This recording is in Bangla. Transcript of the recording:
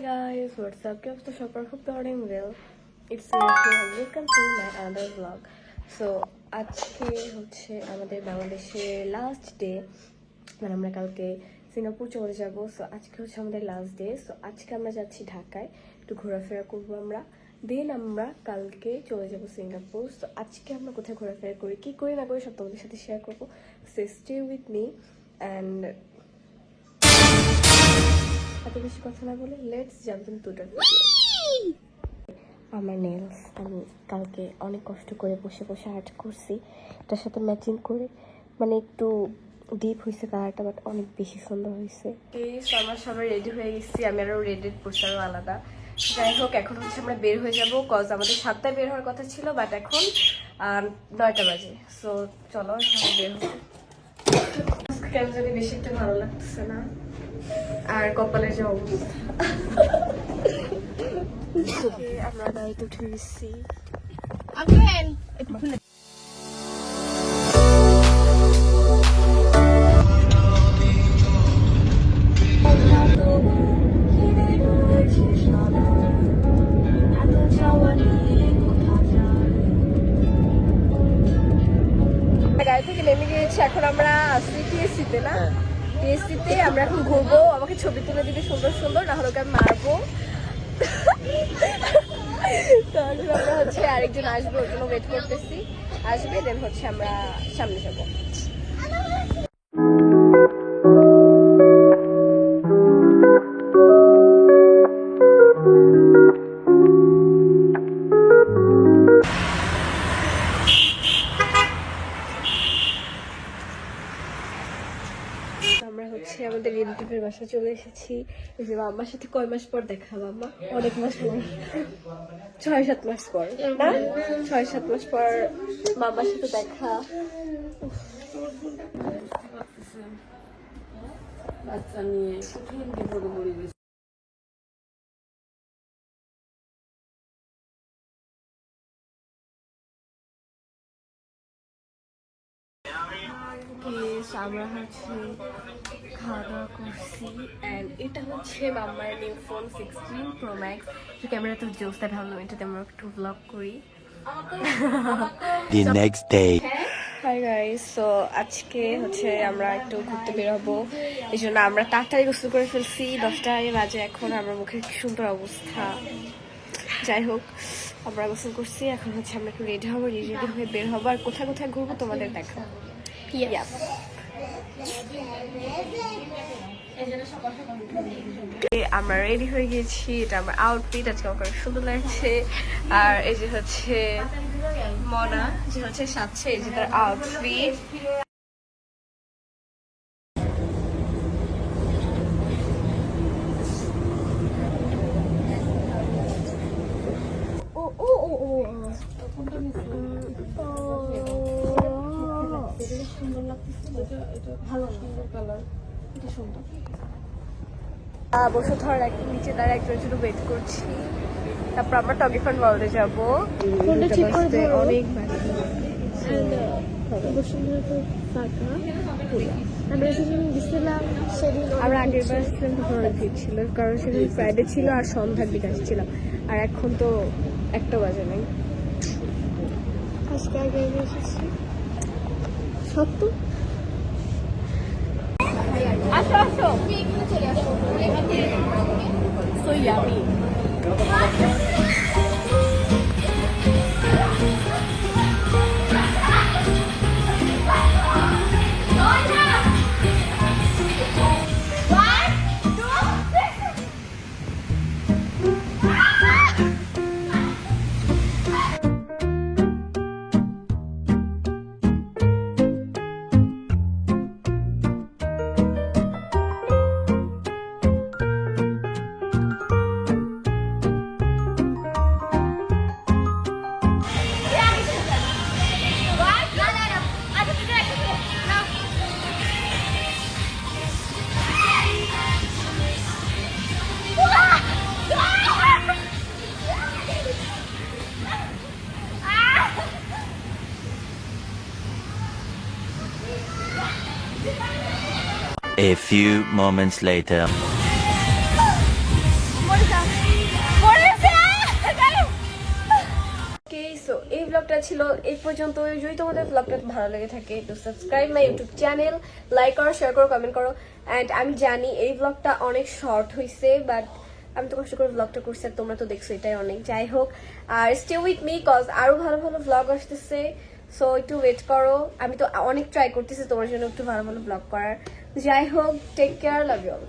guys, what's up? Kept the shopper hope you're doing well. It's me and welcome to my another vlog. So আজকে হচ্ছে আমাদের বাংলাদেশের লাস্ট ডে, মানে আমরা কালকে সিঙ্গাপুর চলে যাব। সো আজকে হচ্ছে আমাদের লাস্ট ডে। সো আজকে আমরা যাচ্ছি ঢাকায়, একটু ঘোরাফেরা করবো আমরা, দেন আমরা কালকে চলে যাব সিঙ্গাপুর। সো আজকে আমরা কোথায় ঘোরাফেরা করি, কি করি না করি সব তোমাদের সাথে শেয়ার করবো। So stay with me and এত বেশি কথা না বলে let's jump into the video. আমার নেলস আমি কালকে অনেক কষ্ট করে বসে বসে আর্ট করছি, এটার সাথে ম্যাচিং করে, মানে একটু ডিপ হয়েছে কালারটা, বাট অনেক বেশি সুন্দর হয়েছে। এই সো আমরা সবাই রেডি হয়ে গেছি, আমি আরও রেডি করছি আরও আলাদা। যাই হোক, এখন হচ্ছে আমরা বের হয়ে যাবো, কজ আমাদের 7টায় বের হওয়ার কথা ছিল, বাট এখন 9টা বাজে। সো চলো সবাই বের হবো। কেন জানি বেশি একটা ভালো লাগতেছে না, আর কপালে যে অবস্থা। আমরা গাড়িতে উঠে গেছি। গাড়ি থেকে নেমে গিয়েছি, এখন আমরা আসছি টিএসসিতে না, টিএসসিতে আমরা এখন ঘুরবো। আমাকে ছবি তুলে দিবে সুন্দর সুন্দর, না হলে ওকে আমি মারবো। তারপর আমরা হচ্ছে আরেকজন আসবে, ওর জন্য ওয়েট করতেছি, আসবে দেন হচ্ছে আমরা সামনে যাবো। আমরা হচ্ছে আমাদের রিলেটিভের বাসা চলে এসেছি। এই যে মাম্মার সাথে কয় মাস পর দেখা, মাম্মা অনেক মাস পর, 6-7 মাস পর না, 6-7 মাস পর মাম্মার সাথে দেখা। বাচ্চা নিয়ে কঠিন বিপদে পড়ে গেছে। আমরা হচ্ছে খাওয়া দাওয়া করছি, অ্যান্ড এটা হচ্ছে মাম্মার new phone 16 Pro Max। Camera তো জোসটা, ভাবলাম এটাতে আমরা একটু ব্লগ করি। The next day. Hi guys, so আজকে হচ্ছে আমরা একটু ঘুরতে বেরোবো, এই জন্য আমরা তাড়াতাড়ি গোসল করে ফেলছি। 10টা বাজে এখন, আমার মুখের কি সুন্দর অবস্থা। যাই হোক, আমরা গোসল করছি, এখন হচ্ছে আমরা একটু রেডি হবো, রেডি হয়ে বের হবো, আর কোথায় কোথায় ঘুরবো তোমাদের দেখাবো। আমরা রেডি হয়ে গেছি, এটা আমার আউটফিট, আজকে আমার সুন্দর লাগছে। আর এই যে হচ্ছে মনা, যে হচ্ছে সাথে, এই যে তার আউটফিট। বসুন্ধরার নিচে তার একজন জন্য ওয়েট করছি, তারপর আমরা টগিফান ওয়ার্ল্ডে যাবো। অনেক আমরা আগের বার ছিলাম তখন অনেক ভিড় ছিল, কারণ সেদিন ফ্রাইডে ছিল আর সন্ধ্যার দিকে আসছিলাম, আর এখন তো 1টা বাজে নাই। আজকে আগে এসেছি সত্য। আসো আসো, চলে আসো। So yummy. A few moments later. What is that? ছিল এই পর্যন্ত। যদি তোমাদের ব্লগটা ভালো লেগে থাকে তো subscribe my YouTube channel, like করো, শেয়ার করো, কমেন্ট করো। অ্যান্ড আমি জানি এই ব্লগটা অনেক শর্ট হয়েছে, বাট আমি তো কষ্ট করে ব্লগটা করছি আর তোমরা তো দেখছো, এটাই অনেক। যাই হোক, আর স্টে উইথ মি কজ আরো ভালো ভালো ব্লগ আসতেছে, সো একটু ওয়েট করো। আমি তো অনেক ট্রাই করতেছি তোমার জন্য একটু ভালো ভালো ব্লগ করার। যাই হোক, take care, love you all.